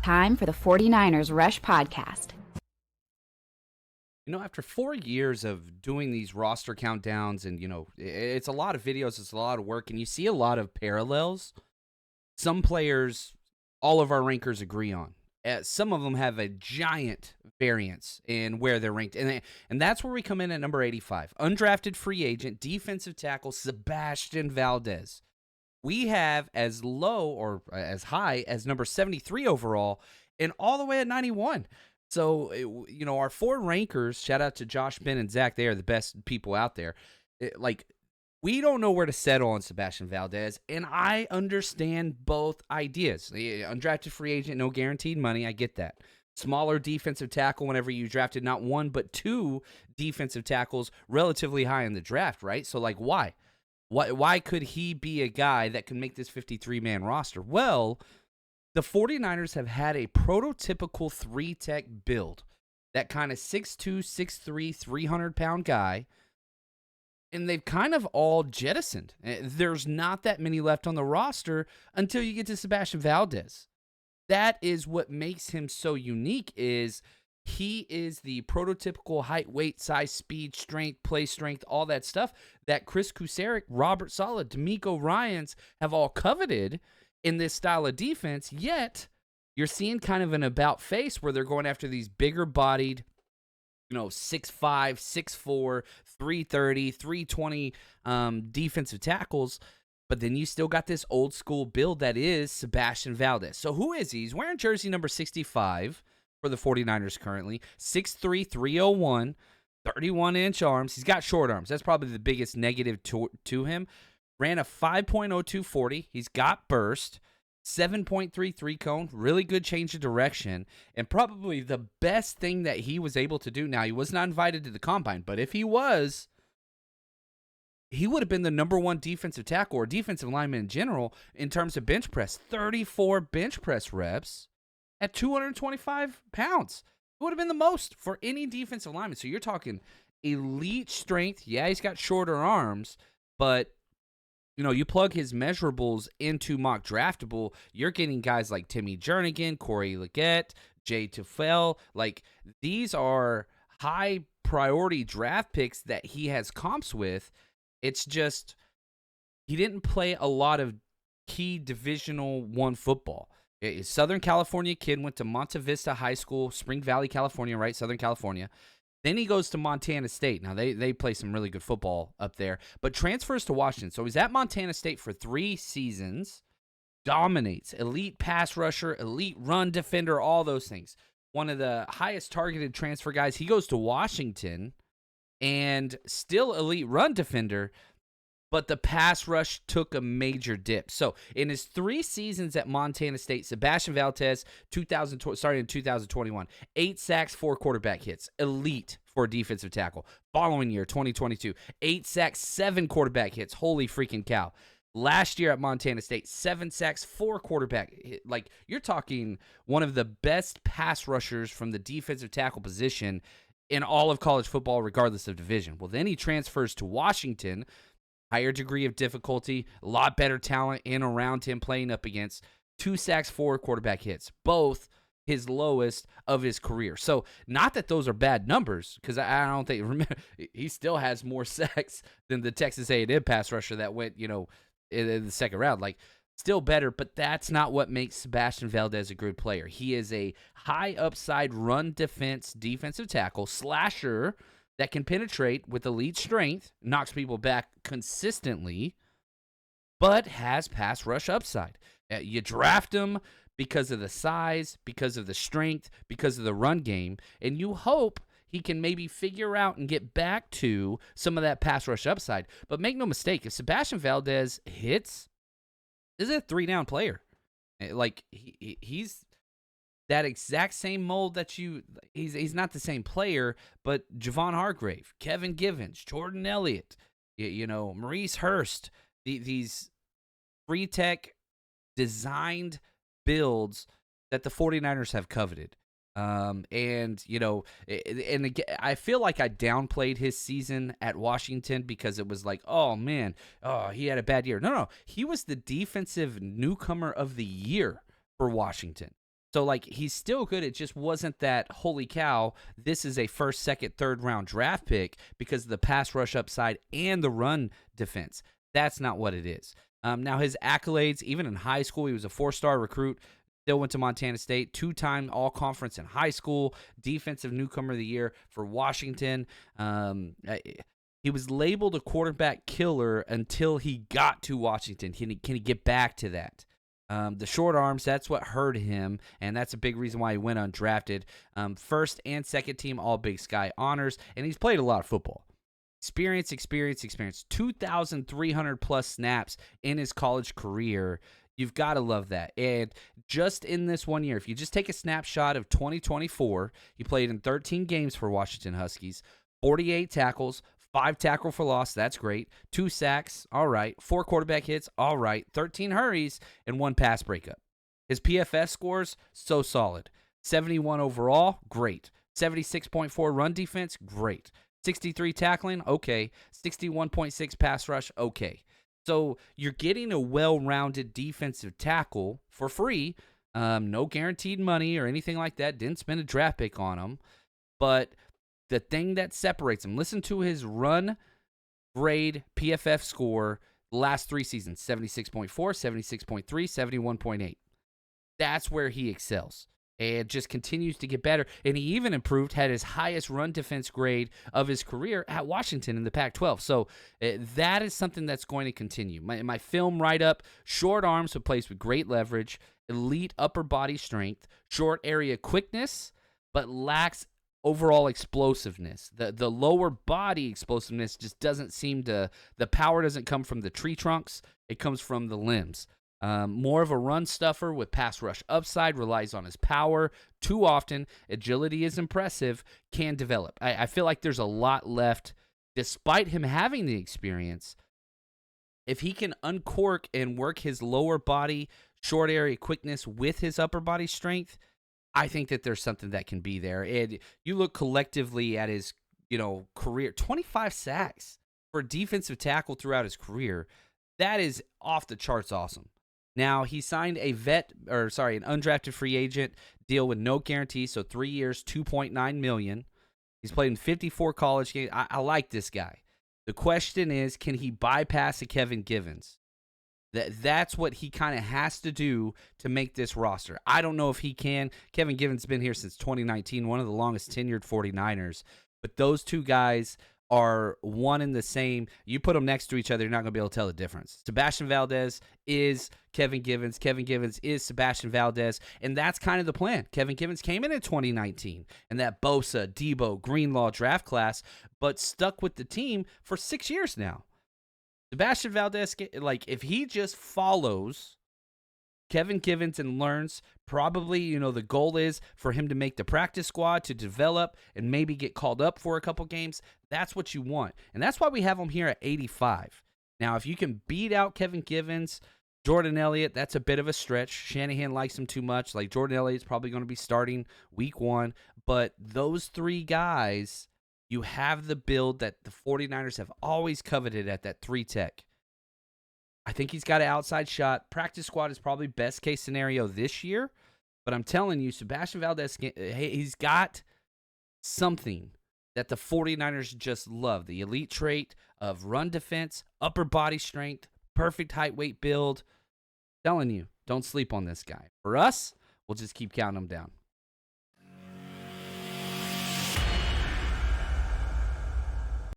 Time for the 49ers Rush Podcast. You know, after 4 years of doing these roster countdowns and, it's a lot of videos, it's a lot of work, and you see a lot of parallels. Some players, all of our rankers agree on. Some of them have a giant variance in where they're ranked. And that's where we come in at number 85. Undrafted free agent, defensive tackle, Sebastian Valdez. We have as low or as high as number 73 overall and all the way at 91. So, our 4 rankers, shout out to Josh, Ben, and Zach. They are the best people out there. We don't know where to settle on Sebastian Valdez, and I understand both ideas. Undrafted free agent, no guaranteed money. I get that. Smaller defensive tackle whenever you drafted not 1 but 2 defensive tackles relatively high in the draft, right? So, why? Why could he be a guy that can make this 53-man roster? Well, the 49ers have had a prototypical 3-tech build, that kind of 6'2", 6'3", 300-pound guy, and they've kind of all jettisoned. There's not that many left on the roster until you get to Sebastian Valdez. That is what makes him so unique is he is the prototypical height, weight, size, speed, strength, play strength, all that stuff that Chris Kusarek, Robert Saleh, D'Amico Ryans have all coveted in this style of defense, yet you're seeing kind of an about face where they're going after these bigger-bodied, 6'5", 6'4", 330, 320 defensive tackles, but then you still got this old-school build that is Sebastian Valdez. So who is he? He's wearing jersey number 65 for the 49ers currently, 6'3", 301, 31-inch arms. He's got short arms. That's probably the biggest negative to him. Ran a 5.02 40. He's got burst, 7.33 cone, really good change of direction, and probably the best thing that he was able to do. Now, he was not invited to the combine, but if he was, he would have been the number 1 defensive tackle or defensive lineman in general in terms of bench press. 34 bench press reps at 225 pounds. It would have been the most for any defensive lineman. So you're talking elite strength. Yeah, he's got shorter arms, but you plug his measurables into mock draftable, you're getting guys like Timmy Jernigan, Corey Leggett, Jay Tufel. These are high priority draft picks that he has comps with. It's just he didn't play a lot of key Divisional I football. A Southern California kid, went to Monte Vista High School, Spring Valley, California, right? Southern California. Then he goes to Montana State. Now, they play some really good football up there, but transfers to Washington. So he's at Montana State for 3 seasons, dominates, elite pass rusher, elite run defender, all those things. One of the highest targeted transfer guys. He goes to Washington and still elite run defender, but the pass rush took a major dip. So in his 3 seasons at Montana State, Sebastian Valdez, starting in 2021, 8 sacks, 4 quarterback hits. Elite for a defensive tackle. Following year, 2022, 8 sacks, 7 quarterback hits. Holy freaking cow. Last year at Montana State, 7 sacks, 4 quarterback hits. You're talking one of the best pass rushers from the defensive tackle position in all of college football, regardless of division. Well, then he transfers to Washington. Higher degree of difficulty, a lot better talent in around him playing up against. 2 sacks, 4 quarterback hits, both his lowest of his career. So not that those are bad numbers, because I don't think, remember, he still has more sacks than the Texas A&M pass rusher that went, in the second round. Still better, but that's not what makes Sebastian Valdez a good player. He is a high upside run defense defensive tackle, slasher, that can penetrate with elite strength, knocks people back consistently, but has pass rush upside. You draft him because of the size, because of the strength, because of the run game, and you hope he can maybe figure out and get back to some of that pass rush upside. But make no mistake, if Sebastian Valdez hits, this is a 3-down player. He's that exact same mold that he's not the same player, but Javon Hargrave, Kevin Givens, Jordan Elliott, Maurice Hurst, these 3-tech designed builds that the 49ers have coveted. And again, I feel like I downplayed his season at Washington because it was oh man, he had a bad year. No, he was the defensive newcomer of the year for Washington. So, like, he's still good. It just wasn't that, holy cow, this is a first, second, third round draft pick because of the pass rush upside and the run defense. That's not what it is. Now, his accolades, even in high school, he was a 4-star recruit, still went to Montana State, 2-time All-Conference in high school, Defensive Newcomer of the Year for Washington. He was labeled a quarterback killer until he got to Washington. Can he get back to that? The short arms, that's what hurt him, and that's a big reason why he went undrafted. First and second team All Big Sky honors, and he's played a lot of football. Experience. 2,300-plus snaps in his college career. You've got to love that. And just in this 1 year, if you just take a snapshot of 2024, he played in 13 games for Washington Huskies, 48 tackles, 5 tackle for loss, that's great. 2 sacks, all right. 4 quarterback hits, all right. 13 hurries, and 1 pass breakup. His PFF scores, so solid. 71 overall, great. 76.4 run defense, great. 63 tackling, okay. 61.6 pass rush, okay. So you're getting a well-rounded defensive tackle for free. No guaranteed money or anything like that. Didn't spend a draft pick on him. But the thing that separates him, listen to his run grade PFF score the last 3 seasons, 76.4, 76.3, 71.8. That's where he excels and just continues to get better. And he even improved, had his highest run defense grade of his career at Washington in the Pac-12. So that is something that's going to continue. My film write-up, short arms, so plays with great leverage, elite upper body strength, short area quickness, but lacks overall explosiveness. The lower body explosiveness just doesn't seem to, the power doesn't come from the tree trunks, it comes from the limbs. More of a run stuffer with pass rush upside, relies on his power too often. Agility is impressive, can develop. I feel like there's a lot left, despite him having the experience. If he can uncork and work his lower body, short area quickness with his upper body strength, I think that there's something that can be there. And you look collectively at his, career, 25 sacks for a defensive tackle throughout his career. That is off the charts awesome. Now, he signed an undrafted free agent deal with no guarantee, so 3 years, $2.9 million. He's played in 54 college games. I like this guy. The question is, can he bypass a Kevin Givens? That's what he kind of has to do to make this roster. I don't know if he can. Kevin Givens has been here since 2019, one of the longest tenured 49ers. But those two guys are one and the same. You put them next to each other, you're not going to be able to tell the difference. Sebastian Valdez is Kevin Givens. Kevin Givens is Sebastian Valdez. And that's kind of the plan. Kevin Givens came in 2019 and that Bosa, Debo, Greenlaw draft class, but stuck with the team for 6 years now. Sebastian Valdez, if he just follows Kevin Givens and learns, probably, the goal is for him to make the practice squad, to develop, and maybe get called up for a couple games. That's what you want. And that's why we have him here at 85. Now, if you can beat out Kevin Givens, Jordan Elliott, that's a bit of a stretch. Shanahan likes him too much. Like, Jordan Elliott's probably going to be starting week 1. But those 3 guys, you have the build that the 49ers have always coveted at that 3 tech. I think he's got an outside shot. Practice squad is probably best case scenario this year. But I'm telling you, Sebastian Valdez, he's got something that the 49ers just love. The elite trait of run defense, upper body strength, perfect height weight build. I'm telling you, don't sleep on this guy. For us, we'll just keep counting him down.